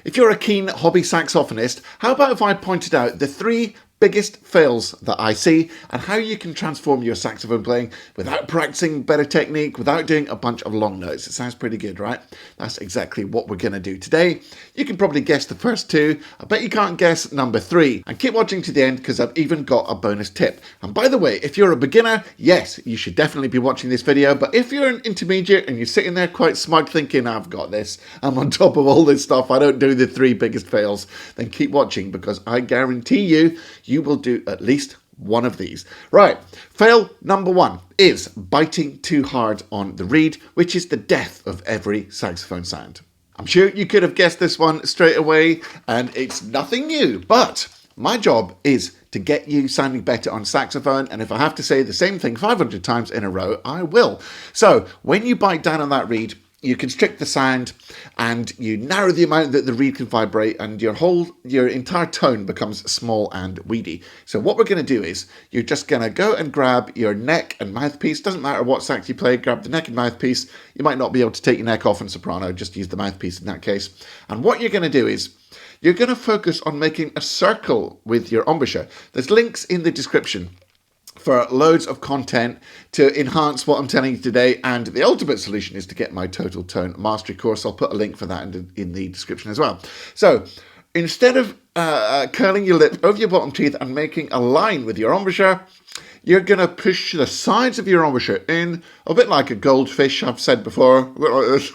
If you're a keen hobby saxophonist, how about if I pointed out the 3 biggest fails that I see and how you can transform your saxophone playing without practicing better technique, without doing a bunch of long notes. It sounds pretty good, right? That's exactly what we're going to do today. You can probably guess the first 2. I bet you can't guess number 3. And keep watching to the end because I've even got a bonus tip. And by the way, if you're a beginner, yes, you should definitely be watching this video. But if you're an intermediate and you're sitting there quite smug thinking, I've got this, I'm on top of all this stuff, I don't do the 3 biggest fails, then keep watching because I guarantee you will do at least one of these. Right, fail number 1 is biting too hard on the reed, which is the death of every saxophone sound. I'm sure you could have guessed this one straight away, and it's nothing new, but my job is to get you sounding better on saxophone, and if I have to say the same thing 500 times in a row, I will. So when you bite down on that reed, you constrict the sound and you narrow the amount that the reed can vibrate, and your entire tone becomes small and weedy. So what we're going to do is you're just going to go and grab your neck and mouthpiece. Doesn't matter what sax you play, grab the neck and mouthpiece. You might not be able to take your neck off in soprano, just use the mouthpiece in that case. And what you're going to do is you're going to focus on making a circle with your embouchure. There's links in the description for loads of content to enhance what I'm telling you today, and the ultimate solution is to get my total tone mastery course. I'll put a link for that in the description as well. So instead of curling your lip over your bottom teeth and making a line with your embouchure, you're going to push the sides of your embouchure in a bit like a goldfish, I've said before, a bit like this,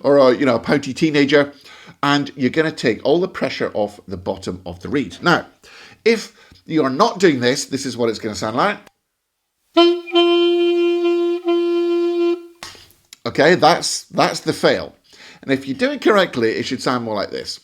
or a pouty teenager, and you're going to take all the pressure off the bottom of the reed. Now, if you're not doing this, this is what it's going to sound like. Okay, that's the fail. And if you do it correctly, it should sound more like this.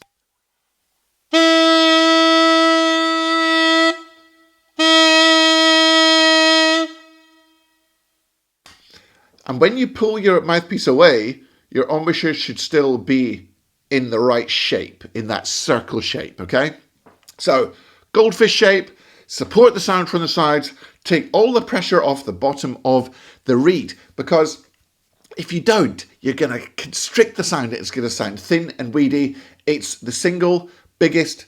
And when you pull your mouthpiece away, your embouchure should still be in the right shape, in that circle shape, okay? So, goldfish shape, support the sound from the sides, take all the pressure off the bottom of the reed, because if you don't, you're going to constrict the sound. It's going to sound thin and weedy. It's the single biggest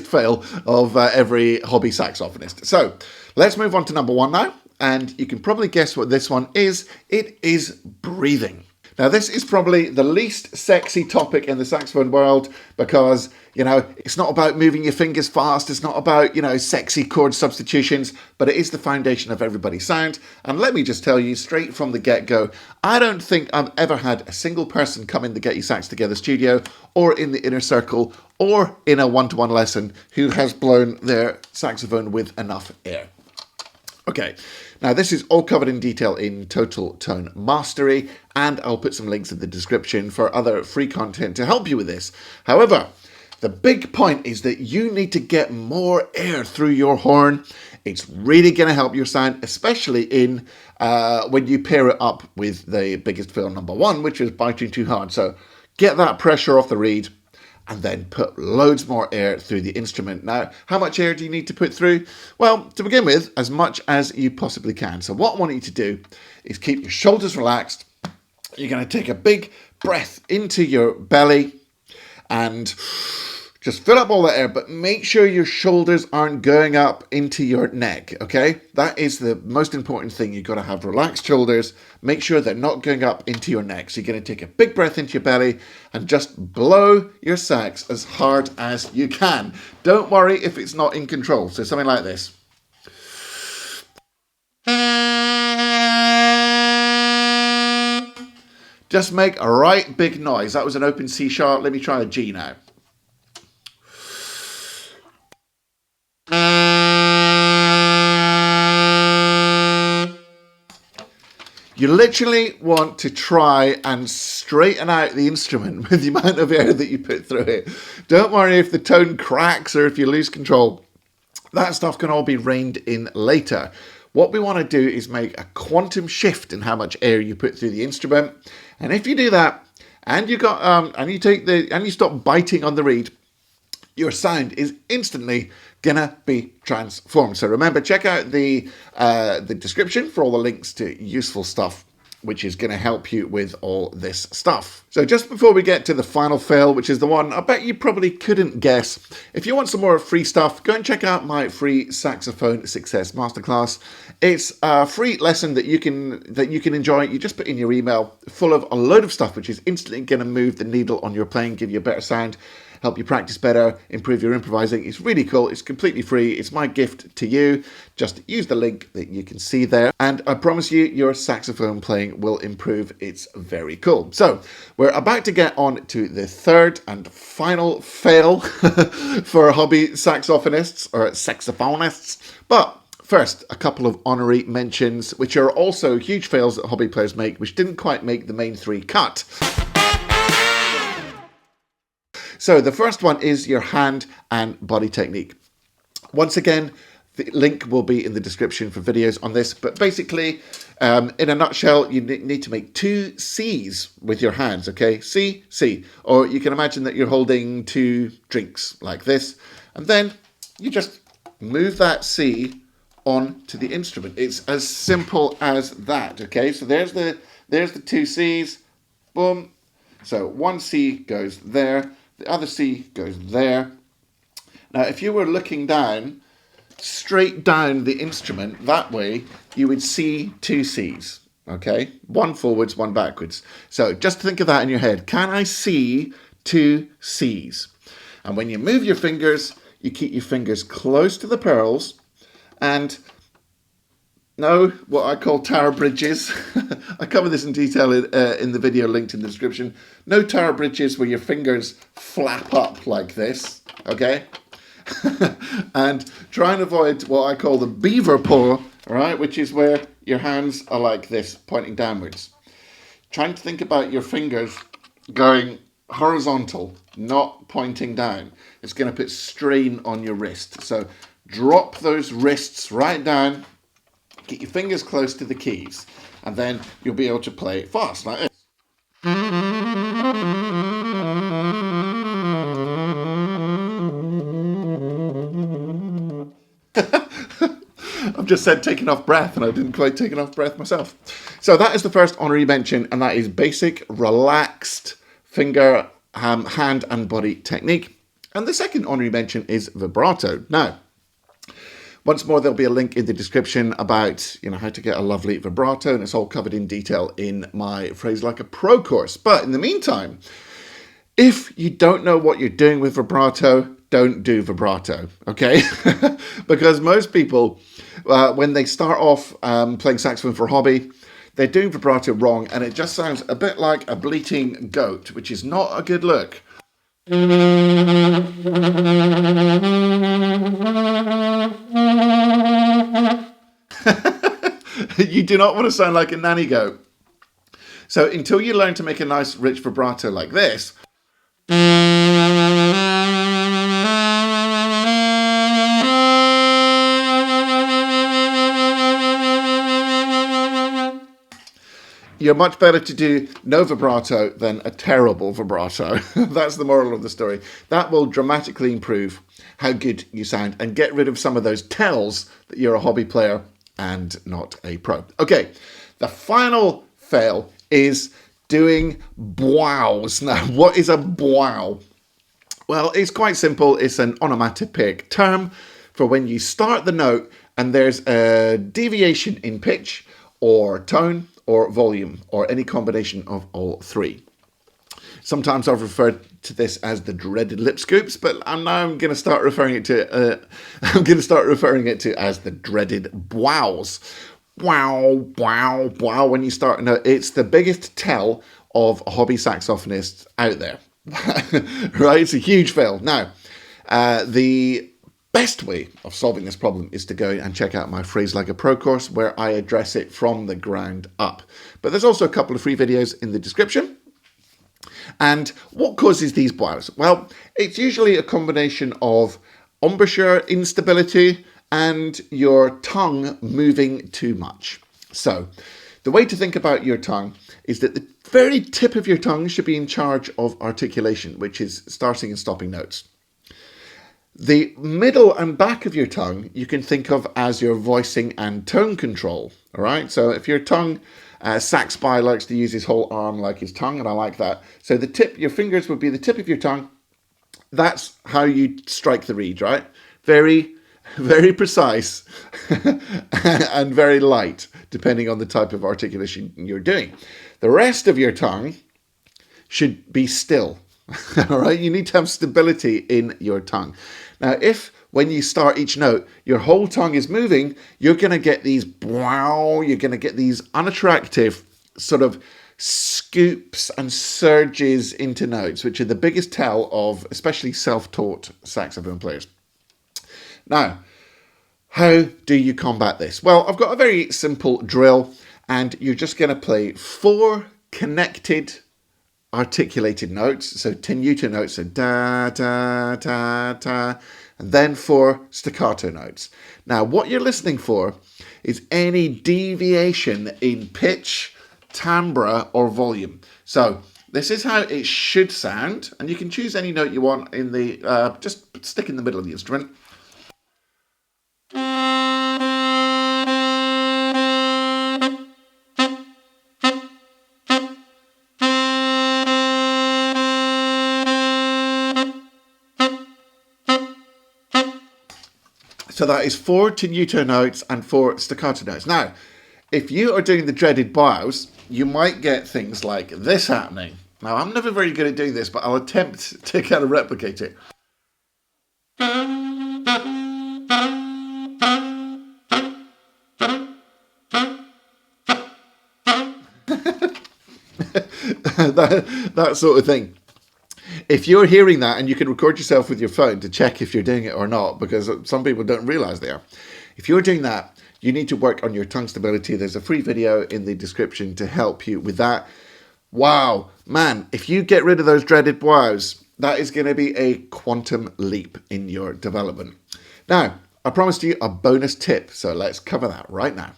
fail of every hobby saxophonist. So let's move on to number 1 now, and you can probably guess what this one is. It is breathing. Now, this is probably the least sexy topic in the saxophone world because, it's not about moving your fingers fast. It's not about, sexy chord substitutions, but it is the foundation of everybody's sound. And let me just tell you straight from the get-go, I don't think I've ever had a single person come in the Get Your Sax Together studio or in the inner circle or in a one-to-one lesson who has blown their saxophone with enough air. Okay, now this is all covered in detail in Total Tone Mastery, and I'll put some links in the description for other free content to help you with this. However, the big point is that you need to get more air through your horn. It's really going to help your sound, especially in when you pair it up with the biggest fail number 1, which is biting too hard. So get that pressure off the reed, and then put loads more air through the instrument. Now, how much air do you need to put through? Well, to begin with, as much as you possibly can. So what I want you to do is keep your shoulders relaxed. You're going to take a big breath into your belly and just fill up all that air, but make sure your shoulders aren't going up into your neck, okay? That is the most important thing. You've got to have relaxed shoulders. Make sure they're not going up into your neck. So you're going to take a big breath into your belly and just blow your sax as hard as you can. Don't worry if it's not in control. So something like this. Just make a right big noise. That was an open C sharp. Let me try a G now. You literally want to try and straighten out the instrument with the amount of air that you put through it. Don't worry if the tone cracks or if you lose control. That stuff can all be reined in later. What we want to do is make a quantum shift in how much air you put through the instrument. And if you do that, and you stop biting on the reed, your sound is instantly gonna be transformed. So remember, check out the description for all the links to useful stuff which is going to help you with all this stuff. So just before we get to the final fail, which is the one I bet you probably couldn't guess, if you want some more free stuff, go and check out my free saxophone success masterclass. It's a free lesson that you can enjoy. You just put in your email, full of a load of stuff which is instantly going to move the needle on your playing, give you a better sound, help you practice better, improve your improvising. It's really cool. It's completely free. It's my gift to you. Just use the link that you can see there. And I promise you, your saxophone playing will improve. It's very cool. So we're about to get on to the third and final fail for hobby saxophonists or saxophonists. But first, a couple of honorary mentions, which are also huge fails that hobby players make, which didn't quite make the main three cut. So the first one is your hand and body technique. Once again, the link will be in the description for videos on this, but basically, in a nutshell, you need to make 2 C's with your hands, okay? C, C. Or you can imagine that you're holding 2 drinks like this, and then you just move that C onto the instrument. It's as simple as that, okay? So there's the 2 C's, boom. So 1 C goes there. The other C goes there. Now, if you were looking down, straight down the instrument, that way, you would see 2 Cs, okay? 1 forwards, 1 backwards. So just think of that in your head. Can I see 2 Cs? And when you move your fingers, you keep your fingers close to the pearls and no, what I call tower bridges. I cover this in detail in the video linked in the description. No tower bridges where your fingers flap up like this, okay? And try and avoid what I call the beaver paw, all right, which is where your hands are like this, pointing downwards. Trying to think about your fingers going horizontal, not pointing down. It's going to put strain on your wrist. So drop those wrists right down. Get your fingers close to the keys, and then you'll be able to play it fast like this. I've just said taking off breath, and I didn't quite take enough breath myself. So that is the first honorary mention, and that is basic, relaxed finger, hand, and body technique. And the second honorary mention is vibrato. Now, once more, there'll be a link in the description about, how to get a lovely vibrato, and it's all covered in detail in my Phrase Like a Pro course. But in the meantime, if you don't know what you're doing with vibrato, don't do vibrato, okay? Because most people, when they start off playing saxophone for hobby, they're doing vibrato wrong, and it just sounds a bit like a bleating goat, which is not a good look. You do not want to sound like a nanny goat. So until you learn to make a nice rich vibrato like this, you're much better to do no vibrato than a terrible vibrato. That's the moral of the story. That will dramatically improve how good you sound and get rid of some of those tells that you're a hobby player and not a pro. Okay, the final fail is doing Bwows. Now, what is a Bwow? Well, it's quite simple. It's an onomatopoeic term for when you start the note and there's a deviation in pitch or tone or volume, or any combination of all 3. Sometimes I've referred to this as the dreaded lip scoops, but I'm going to start referring it to as the dreaded Bwows. Wow, wow, wow. When you start a note, it's the biggest tell of hobby saxophonists out there. Right? It's a huge fail. Now, the best way of solving this problem is to go and check out my Phrase Like a Pro course, where I address it from the ground up. But there's also a couple of free videos in the description. And what causes these Bwows? Well, it's usually a combination of embouchure instability and your tongue moving too much. So the way to think about your tongue is that the very tip of your tongue should be in charge of articulation, which is starting and stopping notes. The middle and back of your tongue you can think of as your voicing and tone control, all right? So if your tongue Sax Spy likes to use his whole arm like his tongue, and I like that. So the tip, your fingers would be the tip of your tongue. That's how you strike the reed, right? Very, very precise and very light, depending on the type of articulation you're doing. The rest of your tongue should be still. All right, you need to have stability in your tongue. Now, if when you start each note, your whole tongue is moving, you're going to get these wow, you're going to get these unattractive sort of scoops and surges into notes, which are the biggest tell of especially self-taught saxophone players. Now, how do you combat this? Well, I've got a very simple drill, and you're just going to play 4 connected articulated notes, so tenuto notes, so da, da, da, da, and then 4 staccato notes. Now, what you're listening for is any deviation in pitch, timbre, or volume. So this is how it should sound, and you can choose any note you want in the, just stick in the middle of the instrument. So that is 4 tenuto notes and 4 staccato notes. Now, if you are doing the dreaded Bwows, you might get things like this happening. Now, I'm never very good at doing this, but I'll attempt to kind of replicate it. that sort of thing. If you're hearing that, and you can record yourself with your phone to check if you're doing it or not, because some people don't realize they are. If you're doing that, you need to work on your tongue stability. There's a free video in the description to help you with that. Wow, man, if you get rid of those dreaded Bwows, that is going to be a quantum leap in your development. Now, I promised you a bonus tip, so let's cover that right now.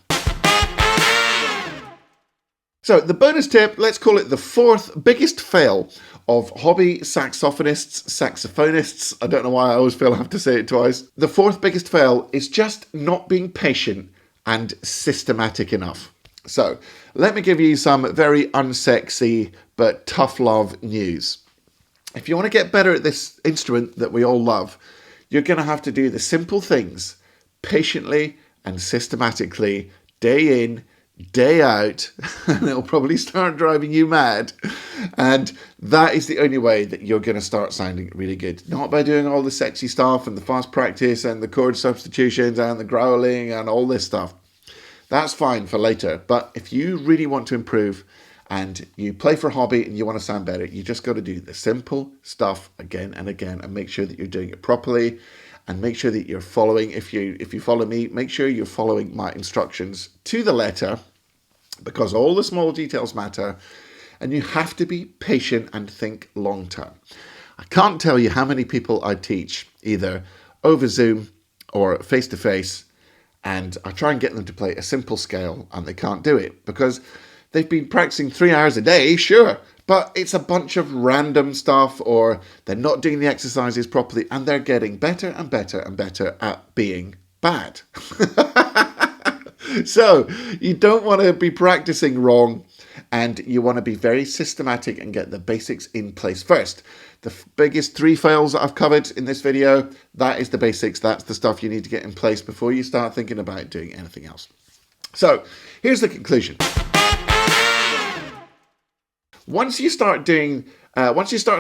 So the bonus tip, let's call it the 4th biggest fail of hobby saxophonists, saxophonists. I don't know why I always feel I have to say it twice. The 4th biggest fail is just not being patient and systematic enough. So let me give you some very unsexy but tough love news. If you want to get better at this instrument that we all love, you're going to have to do the simple things patiently and systematically, day in, day out, and it'll probably start driving you mad. And that is the only way that you're going to start sounding really good. Not by doing all the sexy stuff and the fast practice and the chord substitutions and the growling and all this stuff. That's fine for later. But if you really want to improve and you play for a hobby and you want to sound better, you just got to do the simple stuff again and again and make sure that you're doing it properly. And make sure that you're following, if you follow me, make sure you're following my instructions to the letter, because all the small details matter, and you have to be patient and think long term. I can't tell you how many people I teach, either over Zoom or face to face, and I try and get them to play a simple scale, and they can't do it because they've been practicing 3 hours a day, sure, but it's a bunch of random stuff, or they're not doing the exercises properly, and they're getting better and better and better at being bad. So you don't want to be practicing wrong, and you want to be very systematic and get the basics in place first. The biggest 3 fails that I've covered in this video, that is the basics. That's the stuff you need to get in place before you start thinking about doing anything else. So here's the conclusion. Once you start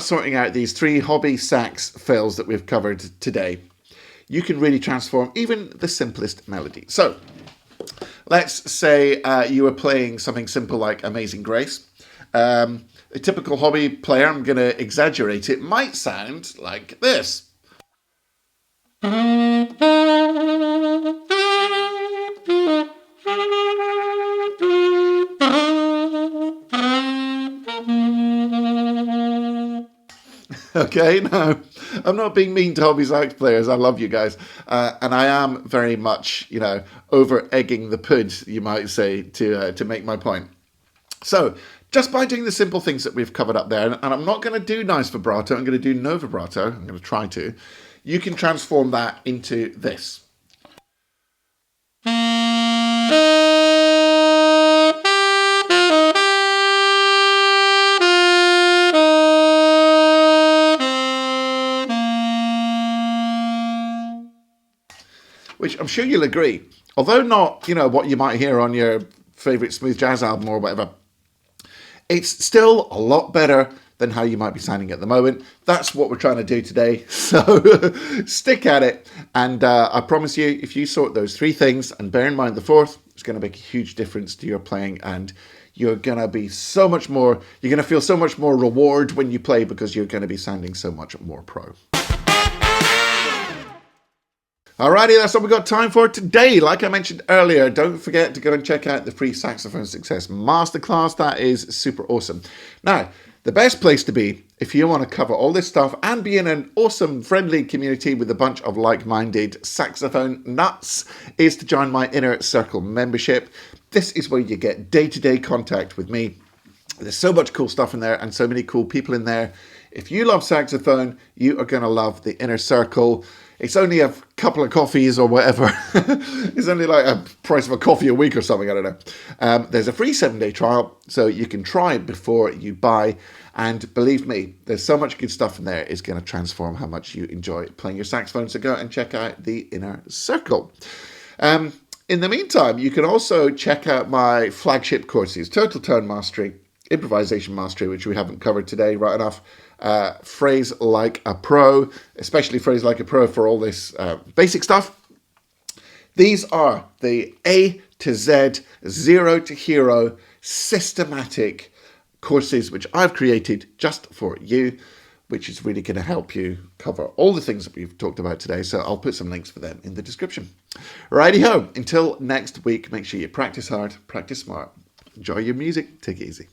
sorting out these 3 hobby sax fails that we've covered today, you can really transform even the simplest melody. So let's say you were playing something simple like Amazing Grace. A typical hobby player, I'm going to exaggerate it, might sound like this. Okay, no, I'm not being mean to hobby sax players. I love you guys. And I am very much, over egging the pud, you might say, to make my point. So just by doing the simple things that we've covered up there, and I'm not going to do nice vibrato, I'm going to do no vibrato, I'm going to try to, you can transform that into this. which I'm sure you'll agree, although not, you know, what you might hear on your favorite smooth jazz album or whatever, it's still a lot better than how you might be sounding at the moment. That's what we're trying to do today. So stick at it. And I promise you, if you sort those three things and bear in mind the fourth, it's going to make a huge difference to your playing, and you're going to be so much more, you're going to feel so much more reward when you play because you're going to be sounding so much more pro. Alrighty, that's all we've got time for today. Like I mentioned earlier, don't forget to go and check out the free Saxophone Success Masterclass. That is super awesome. Now, the best place to be if you want to cover all this stuff and be in an awesome, friendly community with a bunch of like-minded saxophone nuts is to join my Inner Circle membership. This is where you get day-to-day contact with me. There's so much cool stuff in there and so many cool people in there. If you love saxophone, you are going to love the Inner Circle. It's only a couple of coffees or whatever. It's only like a price of a coffee a week or something, I don't know. There's a free 7-day trial, so you can try it before you buy. And believe me, there's so much good stuff in there. It's going to transform how much you enjoy playing your saxophone. So go and check out the Inner Circle. In the meantime, you can also check out my flagship courses, Total Tone Mastery, Improvisation Mastery, which we haven't covered today, right enough. Phrase Like a Pro, especially Phrase Like a Pro for all this basic stuff. These are the A to Z, zero to hero, systematic courses which I've created just for you, which is really going to help you cover all the things that we've talked about today. So I'll put some links for them in the description. Righty-ho, until next week, make sure you practice hard, practice smart, enjoy your music, take it easy.